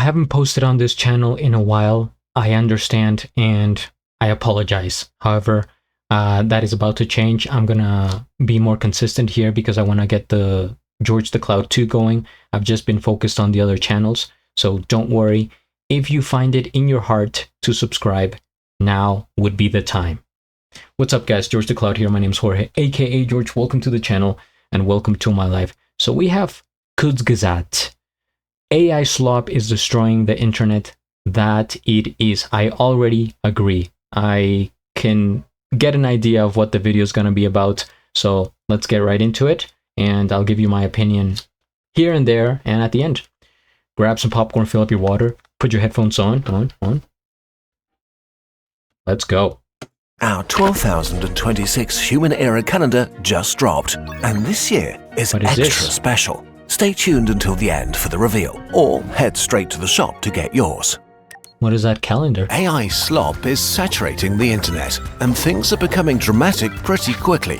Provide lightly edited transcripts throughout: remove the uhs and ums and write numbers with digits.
haven't posted on this channel in a while. I understand and I apologize. However, that is about to change. I'm gonna be more consistent here because I want to get the George the Cloud 2 going. I've just been focused on the other channels, so don't worry. If you find it in your heart to subscribe, now would be the time. What's up, guys? George the Cloud here. My name is Jorge, aka George. Welcome to the channel and welcome to my life. So we have Kurzgesagt. AI slop is destroying the internet. That it is. I already agree. I can get an idea of what the video is going to be about. So let's get right into it. And I'll give you my opinion here and there and at the end. Grab some popcorn, fill up your water, put your headphones on. Let's go. Our 12,026 human era calendar just dropped, and this year is extra special. Stay tuned until the end for the reveal, or head straight to the shop to get yours. What is that calendar? AI slop is saturating the internet, and things are becoming dramatic pretty quickly.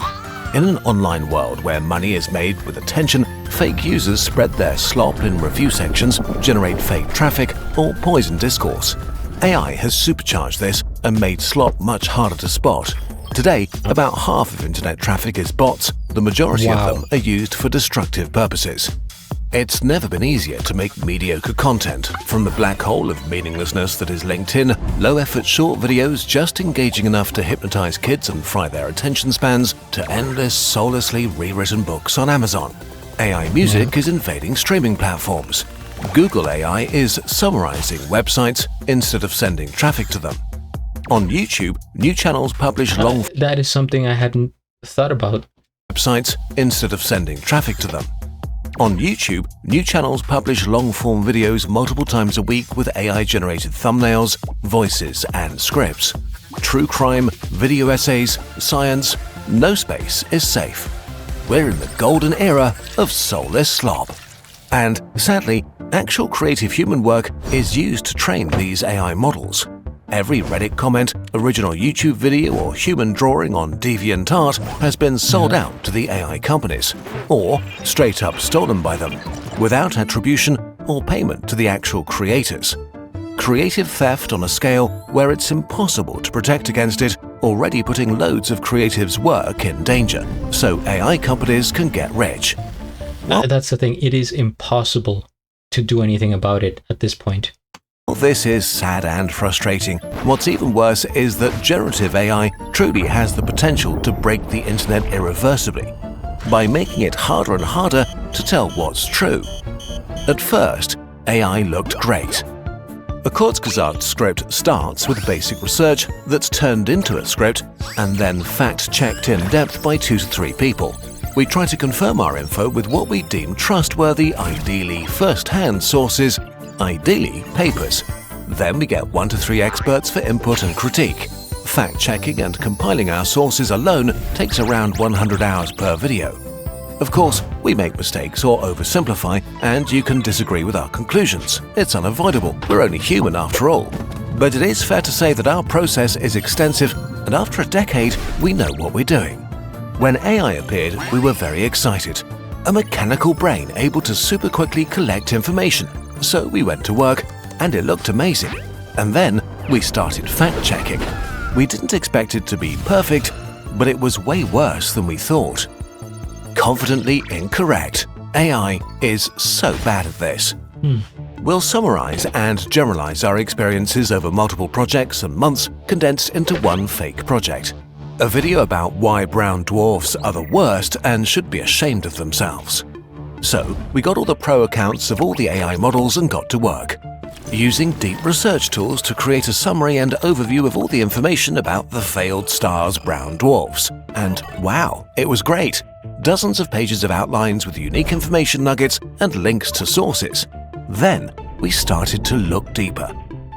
In an online world where money is made with attention, fake users spread their slop in review sections, generate fake traffic, or poison discourse. AI has supercharged this and made slop much harder to spot. Today, about half of internet traffic is bots. The majority of them are used for destructive purposes. It's never been easier to make mediocre content, from the black hole of meaninglessness that is LinkedIn, low-effort short videos just engaging enough to hypnotize kids and fry their attention spans, to endless, soullessly rewritten books on Amazon. AI music is invading streaming platforms. Google AI is summarizing websites instead of sending traffic to them. On YouTube, new channels publish long that is something I hadn't thought about. Websites instead of sending traffic to them. On YouTube, new channels publish long-form videos multiple times a week with AI-generated thumbnails, voices, and scripts. True crime, video essays, science, no space is safe. We're in the golden era of soulless slop. And, sadly, actual creative human work is used to train these AI models. Every Reddit comment, original YouTube video, or human drawing on DeviantArt has been sold out to the AI companies, or straight up stolen by them, without attribution or payment to the actual creators. Creative theft on a scale where it's impossible to protect against it, already putting loads of creatives' work in danger, so AI companies can get rich. That's the thing, it is impossible to do anything about it at this point. This is sad and frustrating. What's even worse is that generative AI truly has the potential to break the internet irreversibly by making it harder and harder to tell what's true. At first, AI looked great. A Kurzgesagt script starts with basic research that's turned into a script and then fact-checked in depth by 2 to 3 people. We try to confirm our info with what we deem trustworthy, ideally first-hand sources, ideally papers. Then we get 1 to 3 experts for input and critique. Fact-checking and compiling our sources alone takes around 100 hours per video. Of course, we make mistakes or oversimplify, and you can disagree with our conclusions. It's unavoidable. We're only human after all. But it is fair to say that our process is extensive, and after a decade, we know what we're doing. When AI appeared, we were very excited. A mechanical brain able to super quickly collect information. So we went to work, and it looked amazing. And then we started fact-checking. We didn't expect it to be perfect, but it was way worse than we thought. Confidently incorrect. AI is so bad at this. We'll summarize and generalize our experiences over multiple projects and months condensed into one fake project. A video about why brown dwarfs are the worst and should be ashamed of themselves. So, we got all the pro accounts of all the AI models and got to work, using deep research tools to create a summary and overview of all the information about the failed star's brown dwarfs. And wow, it was great! Dozens of pages of outlines with unique information nuggets and links to sources. Then, we started to look deeper.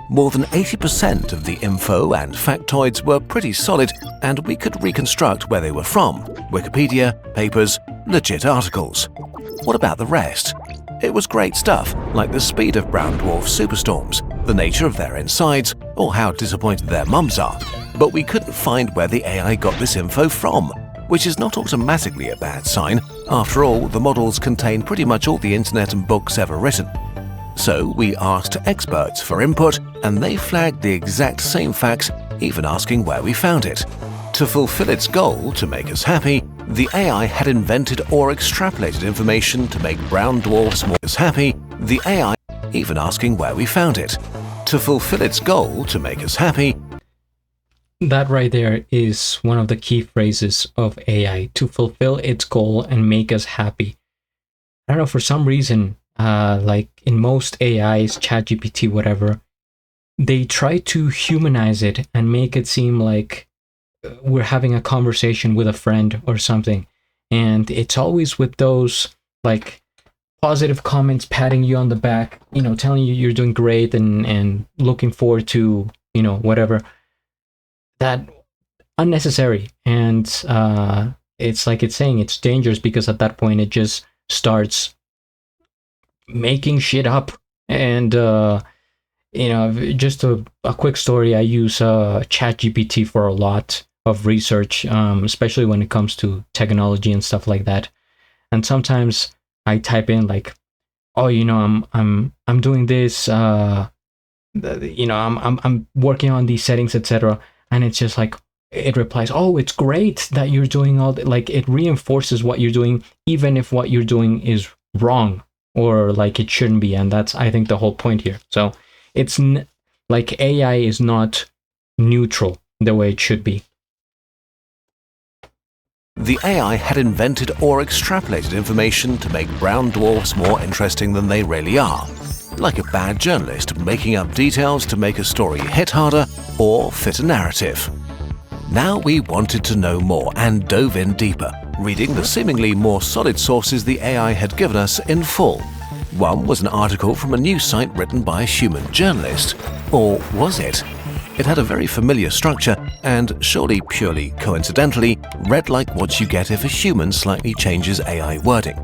More than 80% of the info and factoids were pretty solid, and we could reconstruct where they were from: Wikipedia, papers, legit articles. What about the rest? It was great stuff, like the speed of brown dwarf superstorms, the nature of their insides, or how disappointed their mums are. But we couldn't find where the AI got this info from, which is not automatically a bad sign. After all, the models contain pretty much all the internet and books ever written. So we asked experts for input, and they flagged the exact same facts, even asking where we found it. To fulfill its goal to make us happy, the AI had invented or extrapolated information to make brown dwarfs more happy. The AI even asking where we found it. To fulfill its goal to make us happy. That right there is one of the key phrases of AI, to fulfill its goal and make us happy. I don't know, for some reason, like in most AIs, ChatGPT, whatever, they try to humanize it and make it seem like we're having a conversation with a friend or something. And it's always with those like positive comments, patting you on the back, you know, telling you you're doing great and looking forward to, you know, whatever. That unnecessary. And it's like it's saying it's dangerous, because at that point it just starts making shit up. And you know, just a quick story, I use ChatGPT for a lot of research, especially when it comes to technology and stuff like that. And sometimes I type in like, oh, you know, I'm doing this, you know, I'm working on these settings, etc. And it's just like, it replies, oh, it's great that you're doing all that. Like, it reinforces what you're doing, even if what you're doing is wrong or like it shouldn't be. And that's, I think, the whole point here. So it's like AI is not neutral the way it should be. The AI had invented or extrapolated information to make brown dwarfs more interesting than they really are, like a bad journalist making up details to make a story hit harder or fit a narrative. Now we wanted to know more and dove in deeper, reading the seemingly more solid sources the AI had given us in full. One was an article from a news site written by a human journalist. Or was it? It had a very familiar structure and, surely purely coincidentally, read like what you get if a human slightly changes AI wording.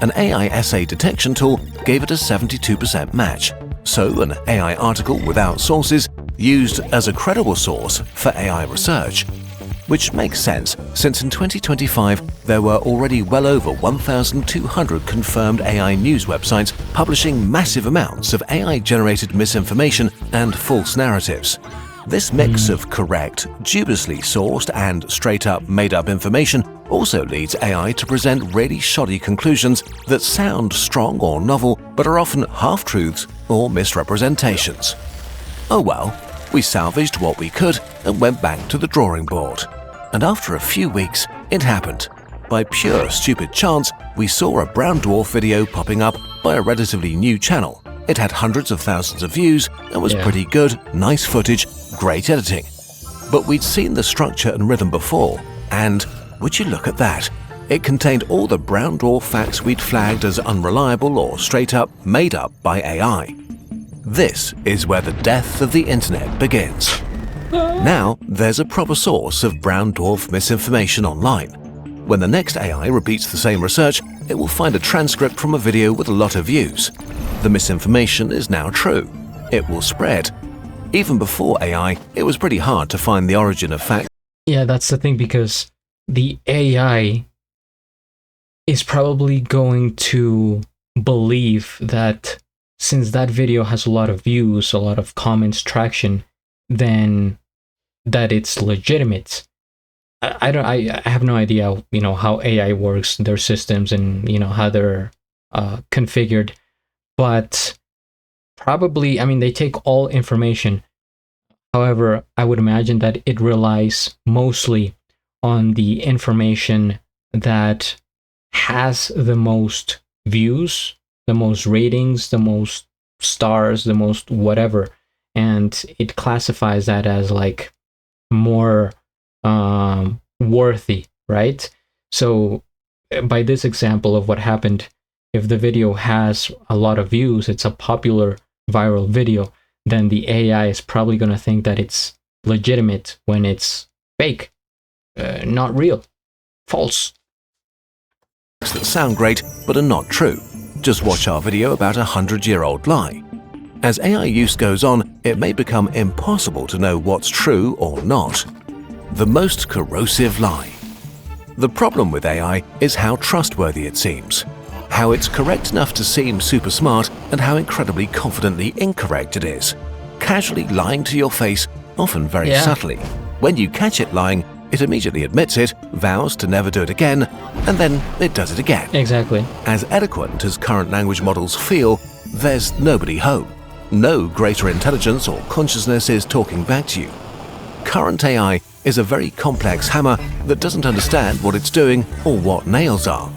An AI essay detection tool gave it a 72% match, so an AI article without sources used as a credible source for AI research. Which makes sense, since in 2025 there were already well over 1,200 confirmed AI news websites publishing massive amounts of AI-generated misinformation and false narratives. This mix of correct, dubiously sourced and straight-up made-up information also leads AI to present really shoddy conclusions that sound strong or novel but are often half-truths or misrepresentations. Oh well, we salvaged what we could and went back to the drawing board. And after a few weeks, it happened. By pure stupid chance, we saw a brown dwarf video popping up by a relatively new channel. It had hundreds of thousands of views and was pretty good, nice footage, great editing. But we'd seen the structure and rhythm before, and would you look at that? It contained all the brown dwarf facts we'd flagged as unreliable or straight up made up by AI. This is where the death of the internet begins. Now, there's a proper source of brown dwarf misinformation online. When the next AI repeats the same research, it will find a transcript from a video with a lot of views. The misinformation is now true. It will spread. Even before AI, it was pretty hard to find the origin of facts. Yeah, that's the thing, because the AI is probably going to believe that since that video has a lot of views, a lot of comments, traction, then that it's legitimate. I have no idea, you know, how AI works, their systems, and, you know, how they're configured. But probably, I mean, they take all information. However, I would imagine that it relies mostly on the information that has the most views, the most ratings, the most stars, the most whatever. And it classifies that as like more worthy, right? So by this example of what happened, if the video has a lot of views, it's a popular viral video, then the AI is probably going to think that it's legitimate when it's fake, not real, false. That sound great but are not true. Just watch our video about a 100-year-old lie. As AI use goes on, it may become impossible to know what's true or not. The most corrosive lie. The problem with AI is how trustworthy it seems. how it's correct enough to seem super smart and how incredibly confidently incorrect it is. Casually lying to your face, often very subtly. When you catch it lying, it immediately admits it, vows to never do it again, and then it does it again. Exactly. As eloquent as current language models feel, there's nobody home. No greater intelligence or consciousness is talking back to you. Current AI is a very complex hammer that doesn't understand what it's doing or what nails are.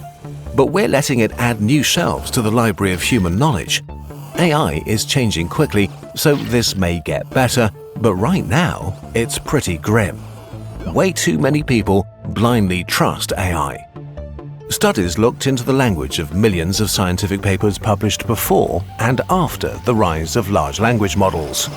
But we're letting it add new shelves to the library of human knowledge. AI is changing quickly, so this may get better, but right now, it's pretty grim. Way too many people blindly trust AI. Studies looked into the language of millions of scientific papers published before and after the rise of large language models.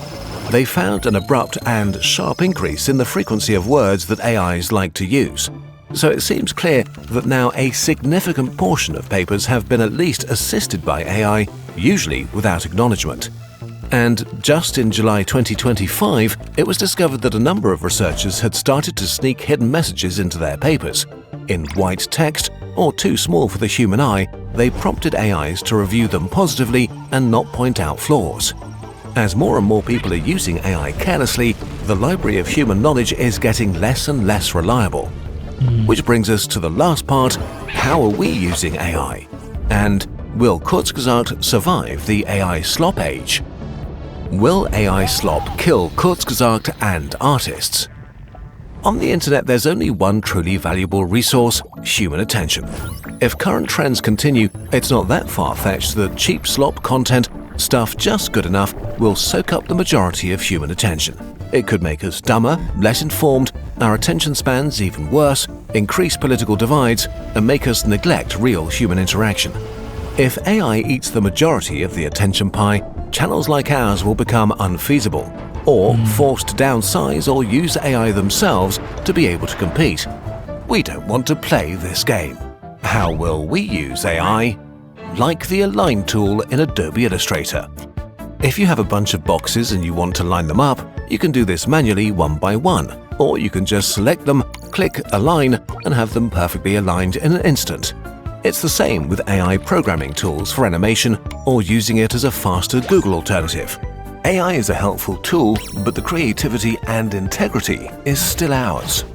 They found an abrupt and sharp increase in the frequency of words that AIs like to use. So it seems clear that now a significant portion of papers have been at least assisted by AI, usually without acknowledgement. And just in July 2025, it was discovered that a number of researchers had started to sneak hidden messages into their papers. In white text, or too small for the human eye, they prompted AIs to review them positively and not point out flaws. As more and more people are using AI carelessly, the library of human knowledge is getting less and less reliable. Which brings us to the last part: how are we using AI? And will Kurzgesagt survive the AI slop age? Will AI slop kill Kurzgesagt and artists? On the internet, there's only one truly valuable resource: human attention. If current trends continue, it's not that far-fetched that cheap slop content, stuff just good enough, will soak up the majority of human attention. It could make us dumber, less informed, our attention spans even worse, increase political divides, and make us neglect real human interaction. If AI eats the majority of the attention pie, channels like ours will become unfeasible, or forced to downsize or use AI themselves to be able to compete. We don't want to play this game. How will we use AI? Like the Align tool in Adobe Illustrator. If you have a bunch of boxes and you want to line them up, you can do this manually one by one, or you can just select them, click Align, and have them perfectly aligned in an instant. It's the same with AI programming tools for animation or using it as a faster Google alternative. AI is a helpful tool, but the creativity and integrity is still ours.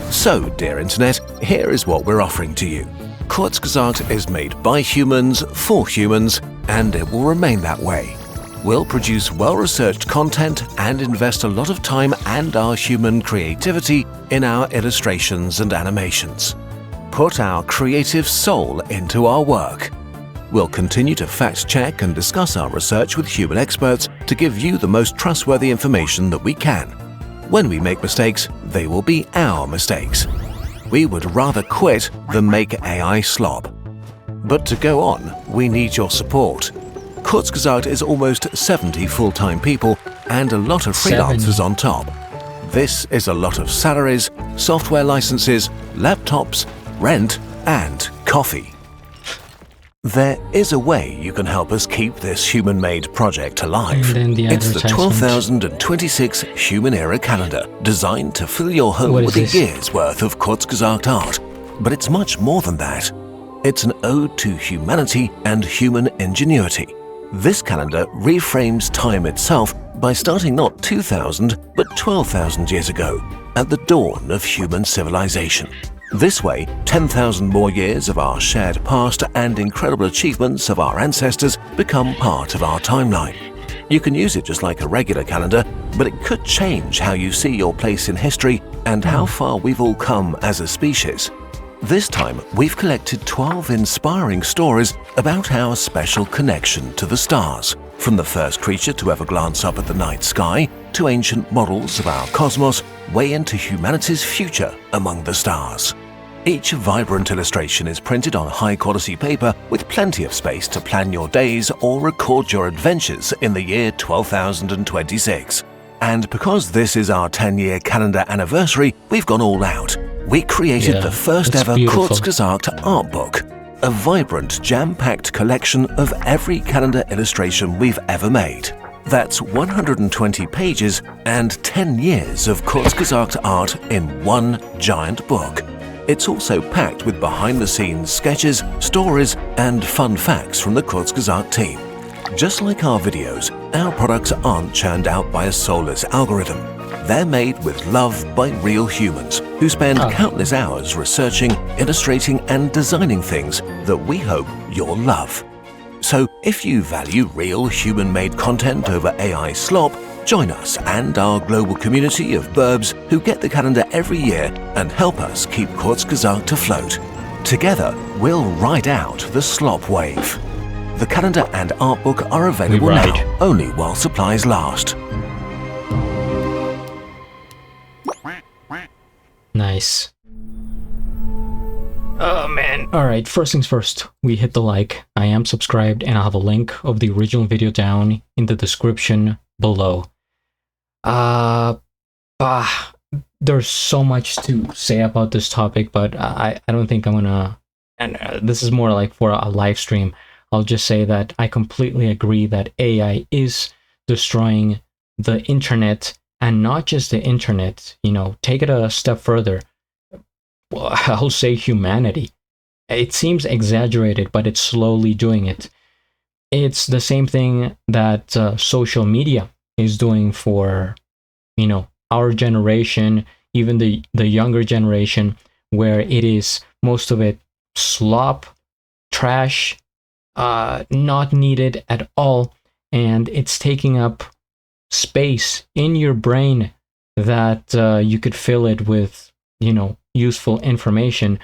So, dear Internet, here is what we're offering to you. Kurzgesagt is made by humans for humans, and it will remain that way. We'll produce well-researched content and invest a lot of time and our human creativity in our illustrations and animations. Put our creative soul into our work. We'll continue to fact-check and discuss our research with human experts to give you the most trustworthy information that we can. When we make mistakes, they will be our mistakes. We would rather quit than make AI slop. But to go on, we need your support. Kurzgesagt is almost 70 full-time people and a lot of freelancers on top. This is a lot of salaries, software licenses, laptops, rent, and coffee. There is a way you can help us keep this human-made project alive. It's the 12,026 Human Era Calendar, designed to fill your home with a year's worth of Kurzgesagt art. But it's much more than that. It's an ode to humanity and human ingenuity. This calendar reframes time itself by starting not 2,000 but 12,000 years ago, at the dawn of human civilization. This way, 10,000 more years of our shared past and incredible achievements of our ancestors become part of our timeline. You can use it just like a regular calendar, but it could change how you see your place in history and how far we've all come as a species. This time, we've collected 12 inspiring stories about our special connection to the stars, from the first creature to ever glance up at the night sky, to ancient models of our cosmos, way into humanity's future among the stars. Each vibrant illustration is printed on high-quality paper with plenty of space to plan your days or record your adventures in the year 12,026. And because this is our 10-year calendar anniversary, we've gone all out. We created the first ever Kurzgesagt art book, a vibrant, jam-packed collection of every calendar illustration we've ever made. That's 120 pages and 10 years of Kurzgesagt art in one giant book. It's also packed with behind-the-scenes sketches, stories, and fun facts from the Kurzgesagt team. Just like our videos, our products aren't churned out by a soulless algorithm. They're made with love by real humans who spend countless hours researching, illustrating, and designing things that we hope you'll love. So if you value real human-made content over AI slop, join us and our global community of burbs who get the calendar every year and help us keep Kurzgesagt afloat. Together, we'll ride out the slop wave. The calendar and art book are available now, only while supplies last. Nice. Oh man. Alright, first things first, we hit the like. I am subscribed and I'll have a link of the original video down in the description below. There's so much to say about this topic, but I don't think I'm gonna, and this is more like for a live stream. I'll just say that I completely agree that AI is destroying the internet, and not just the internet, you know, take it a step further. Well, I'll say humanity. It seems exaggerated, but it's slowly doing it. It's the same thing that social media is doing for, you know, our generation, even the younger generation, where it is most of it slop, trash, not needed at all, and it's taking up space in your brain that you could fill it with, you know, useful information.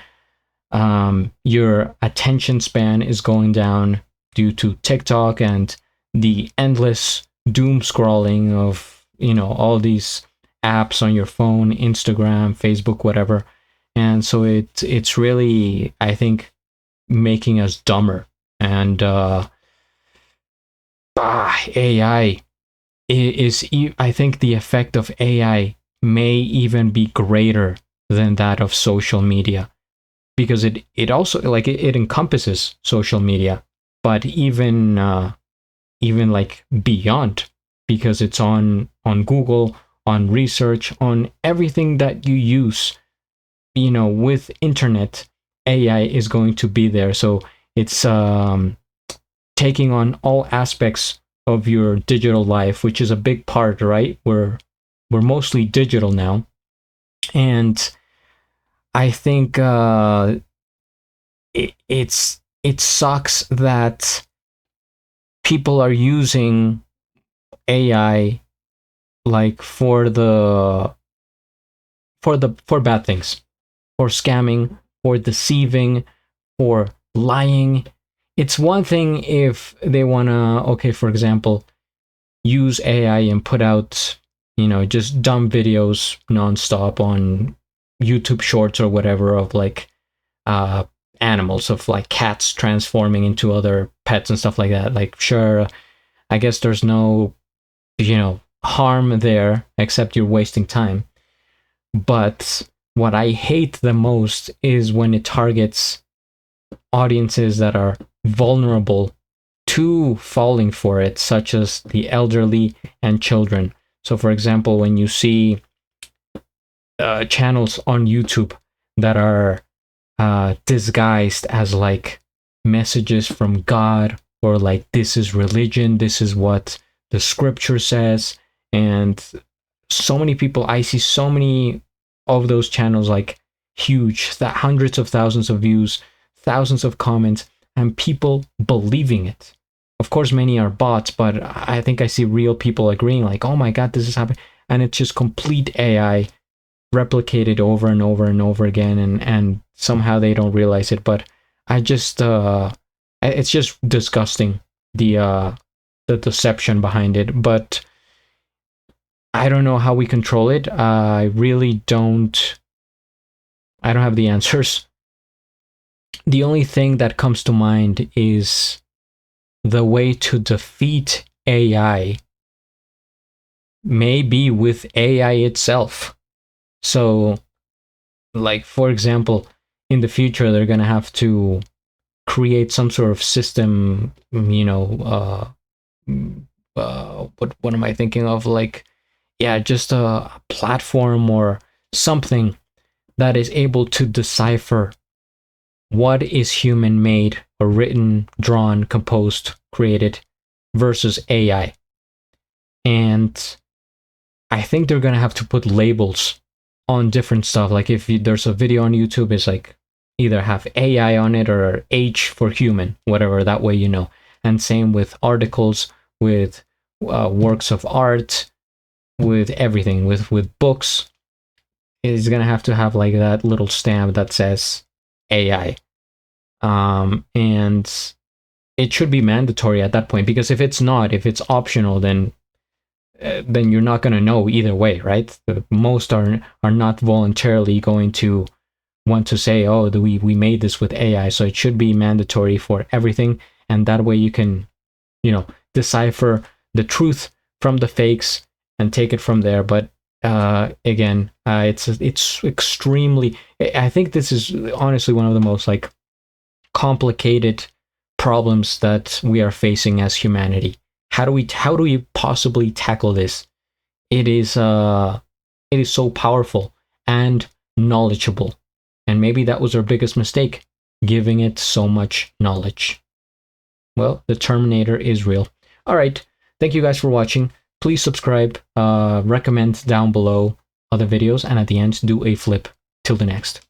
Your attention span is going down due to TikTok and the endless doom scrolling of, you know, all these apps on your phone, Instagram, Facebook, whatever. And so it's really, I think, making us dumber. And AI is, I think the effect of AI may even be greater than that of social media, because it also, like, it encompasses social media, but even like beyond, because it's on Google, on research, on everything that you use, you know, with internet, AI is going to be there. So it's taking on all aspects of your digital life, which is a big part, right? We're mostly digital now, and I think it sucks that people are using AI like for bad things, for scamming, for deceiving, for lying. It's one thing if they wanna, okay, for example, use AI and put out, you know, just dumb videos nonstop on YouTube Shorts or whatever of like animals, of like cats transforming into other pets and stuff like that. Like, sure, I guess there's no, you know, harm there except you're wasting time. But what I hate the most is when it targets audiences that are vulnerable to falling for it, such as the elderly and children. So for example, when you see channels on YouTube that are disguised as like messages from God, or like, this is religion, this is what the scripture says, and so many people, I see so many of those channels, like huge, hundreds of thousands of views, thousands of comments, and people believing it. Of course, many are bots, but I think I see real people agreeing, like, oh my God, this is happening. And it's just complete AI replicated over and over and over again, and somehow they don't realize it. But I just, it's just disgusting, the deception behind it. But I don't know how we control it. I really don't. I don't have the answers. The only thing that comes to mind is the way to defeat AI may be with AI itself. So, like, for example, in the future, they're going to have to create some sort of system, you know, what am I thinking of? Like, yeah, just a platform or something that is able to decipher what is human made or written, drawn, composed, created versus AI. And I think they're going to have to put labels on different stuff. Like if there's a video on YouTube, it's like either have AI on it or H for human, whatever, that way you know. And same with articles, with works of art, with everything, with books. It's going to have like that little stamp that says AI. And it should be mandatory at that point, because if it's not, if it's optional, then you're not going to know either way, right? Most are not voluntarily going to want to say, oh, we made this with AI, so it should be mandatory for everything, and that way you can, decipher the truth from the fakes and take it from there. But again, it's extremely, I think this is honestly one of the most like complicated problems that we are facing as humanity. How do we possibly tackle this? It is so powerful and knowledgeable, and maybe that was our biggest mistake, giving it so much knowledge. Well, the Terminator is real. All right, thank you guys for watching. Please subscribe, recommend down below other videos, and at the end, do a flip. Till the next.